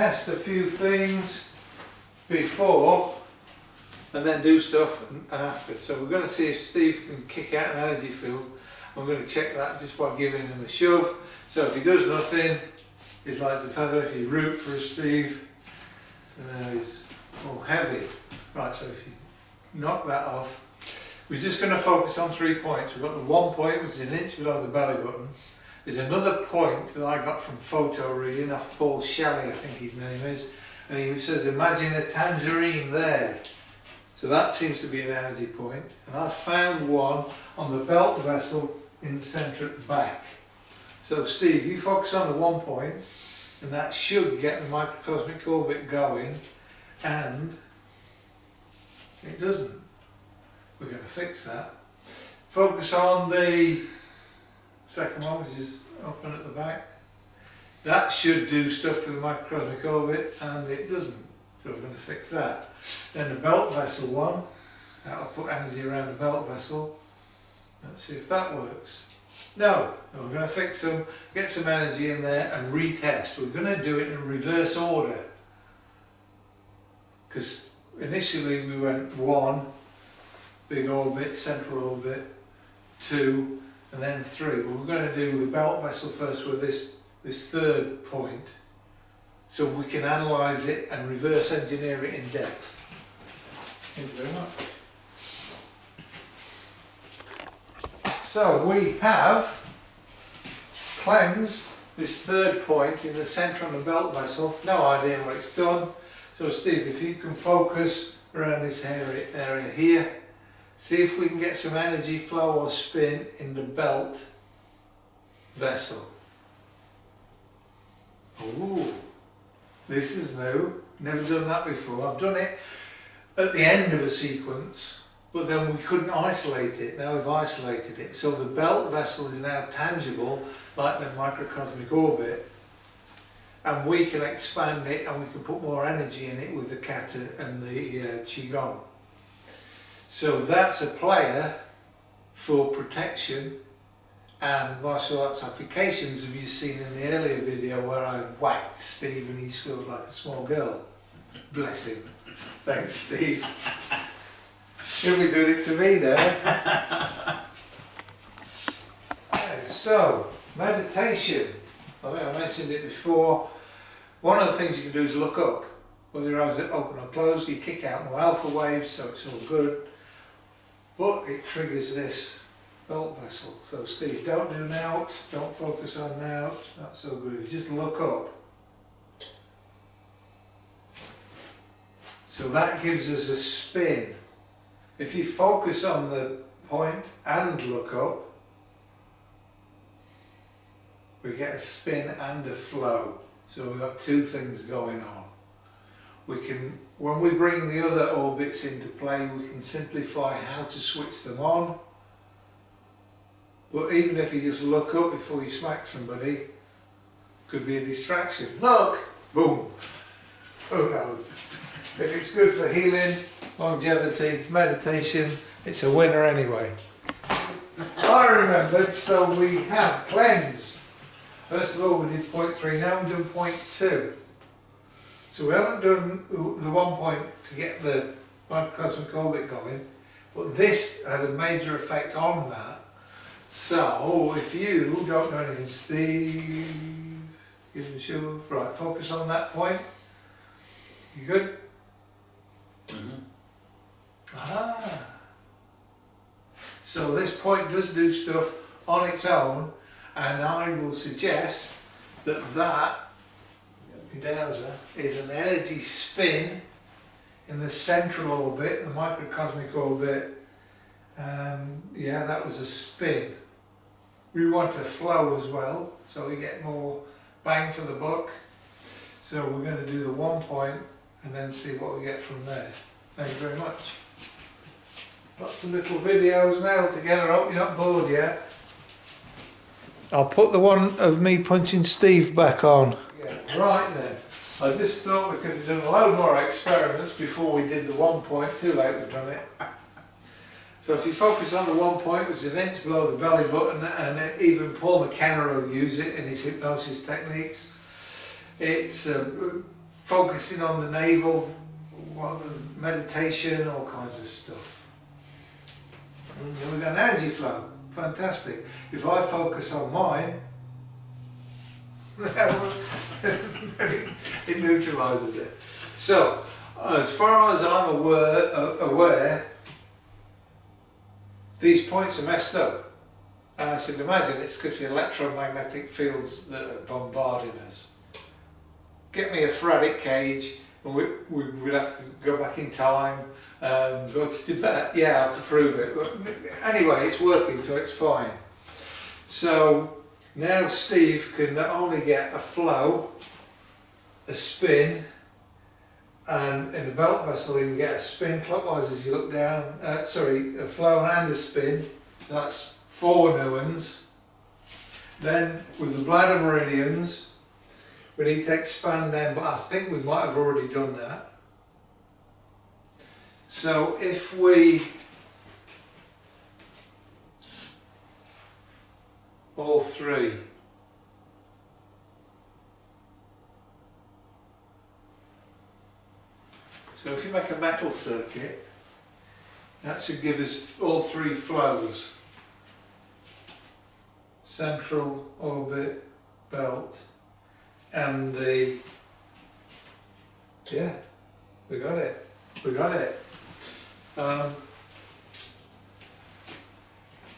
test a few things before and then do stuff and after. So we're going to see if Steve can kick out an energy field. I'm going to check that just by giving him a shove. So if he does nothing, he's light as a feather. If you root for a Steve, so now he's all heavy. Right, so if you knock that off, we're just going to focus on 3 points. We've got the 1 point, which is an inch below the belly button. There's another point that I got from photo reading off Paul Shelley, I think his name is, and he says, imagine a tangerine there. So that seems to be an energy point. And I found one on the belt vessel in the centre at the back. So Steve, you focus on the 1 point, and that should get the microcosmic orbit going, and it doesn't. We're going to fix that. Focus on the second one, which is open at the back. That should do stuff to the microcosmic orbit, and it doesn't. So we're going to fix that. Then the belt vessel one, that'll put energy around the belt vessel. Let's see if that works. No, we're going to fix them, get some energy in there and retest. We're going to do it in reverse order. Because initially we went 1, big orbit, central orbit, 2, and then 3. But we're going to do the belt vessel first with this third point, so we can analyse it and reverse engineer it in depth. Thank you very much. So we have cleansed this third point in the centre on the belt vessel. No idea what it's done. So Steve, if you can focus around this area here, see if we can get some energy flow or spin in the belt vessel. Ooh, this is new. Never done that before. I've done it at the end of a sequence, but then we couldn't isolate it. Now we've isolated it. So the belt vessel is now tangible, like the microcosmic orbit, and we can expand it and we can put more energy in it with the kata and the qigong. So that's a player for protection and martial arts applications. Have you seen in the earlier video where I whacked Steve and he squealed like a small girl? Bless him. Thanks, Steve. He'll be doing it to me now. Okay, so, meditation. I think I mentioned it before. One of the things you can do is look up. Whether your eyes are open or closed, you kick out more alpha waves, so it's all good. But it triggers this belt vessel. So Steve, don't do an out, don't focus on an out, not so good. You just look up. So that gives us a spin. If you focus on the point and look up, we get a spin and a flow. So we've got two things going on. We can, when we bring the other orbits into play, we can simplify how to switch them on. But even if you just look up before you smack somebody, could be a distraction. Look! Boom! Who knows? If it's good for healing, longevity, meditation, it's a winner anyway. I remembered, so we have cleansed. First of all, we did point 3, now we're doing point 2. So we haven't done the 1 point to get the microcosmic orbit going, but this had a major effect on that. So if you don't know anything, Steve, give him a shove. Right, focus on that point. You good? Mm-hmm. Ah. So this point does do stuff on its own, and I will suggest that dowser is an energy spin in the central orbit, the microcosmic orbit. Yeah, that was a spin. We want a flow as well, so we get more bang for the buck. So we're going to do the 1 point and then see what we get from there. Thank you very much. Lots of little videos now together. I hope you're not bored yet. I'll put the one of me punching Steve back on. Yeah, right then. I just thought we could have done a load more experiments before we did the 1 point. Too late, we've done it. So if you focus on the 1 point, which is an inch below the belly button, and even Paul McKenna will use it in his hypnosis techniques, it's focusing on the navel, meditation, all kinds of stuff. And then we've got an energy flow, fantastic. If I focus on mine, it neutralises it. So, as far as I'm aware, these points are messed up. And I should imagine it's because the electromagnetic fields that are bombarding us. Get me a Faradic cage, and we'd have to go back in time, go to Tibet. Yeah, I could prove it. But anyway, it's working, so it's fine. So now Steve can not only get a flow, a spin, and in the belt vessel he can get a spin clockwise as you look down. Sorry, a flow and a spin. So that's 4 new ones. Then with the bladder meridians, we need to expand them, but I think we might have already done that. So if we all 3 so if you make a metal circuit, that should give us all 3 flows. Central, orbit, belt, and the, yeah, we got it.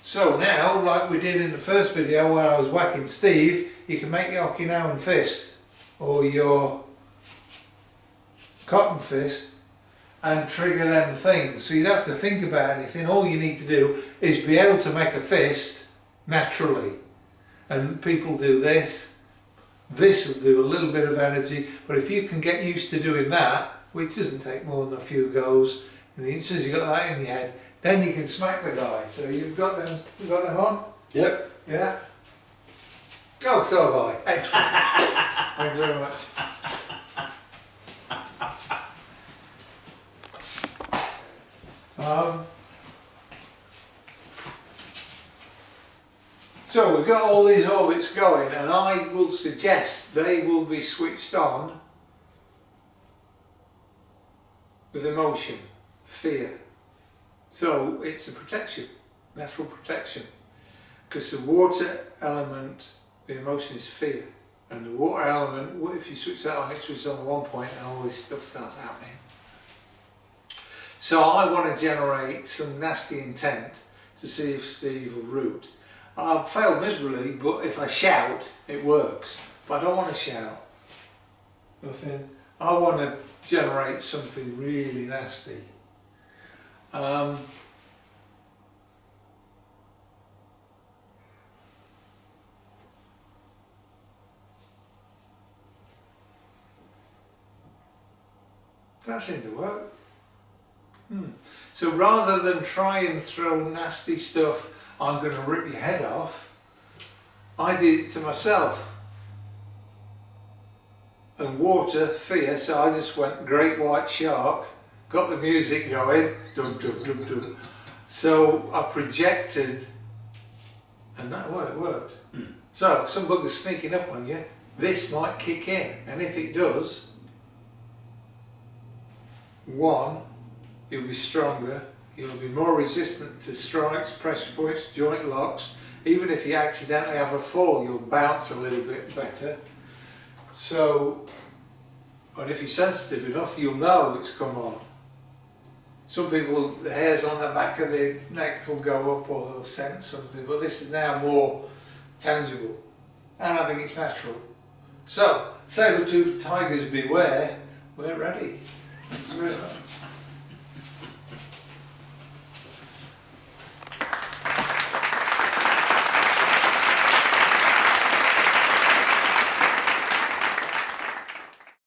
So now, like we did in the first video where I was whacking Steve, you can make your Okinawan fist or your cotton fist and trigger them things. So you don't have to think about anything. All you need to do is be able to make a fist naturally. And people do this. This will do a little bit of energy, but if you can get used to doing that, which doesn't take more than a few goes, and as soon as you've got that in your head, then you can smack the guy. So you've got them on? Yep. Yeah? Oh, so have I. Excellent. Thank you very much. So we've got all these orbits going, and I will suggest they will be switched on with emotion, fear. So it's a protection, natural protection, because the water element, the emotion is fear, and the water element, if you switch that on, it switches on at one point and all this stuff starts happening. So I want to generate some nasty intent to see if Steve will root. I've failed miserably, but if I shout, it works. But I don't want to shout. Nothing. I want to generate something really nasty. That seemed to work. So rather than try and throw nasty stuff, I'm going to rip your head off, I did it to myself. And water, fear, so I just went great white shark, got the music going, dum dum dum dum. So I projected, and that worked. So some bugger's sneaking up on you, this might kick in, and if it does, 1, you'll be stronger, you'll be more resistant to strikes, pressure points, joint locks. Even if you accidentally have a fall, you'll bounce a little bit better. So, and if you're sensitive enough, you'll know it's come on. Some people, the hairs on the back of their neck will go up or they'll sense something, but this is now more tangible. And I think it's natural. So, saber-toothed tigers beware, we're ready. Thank you very much.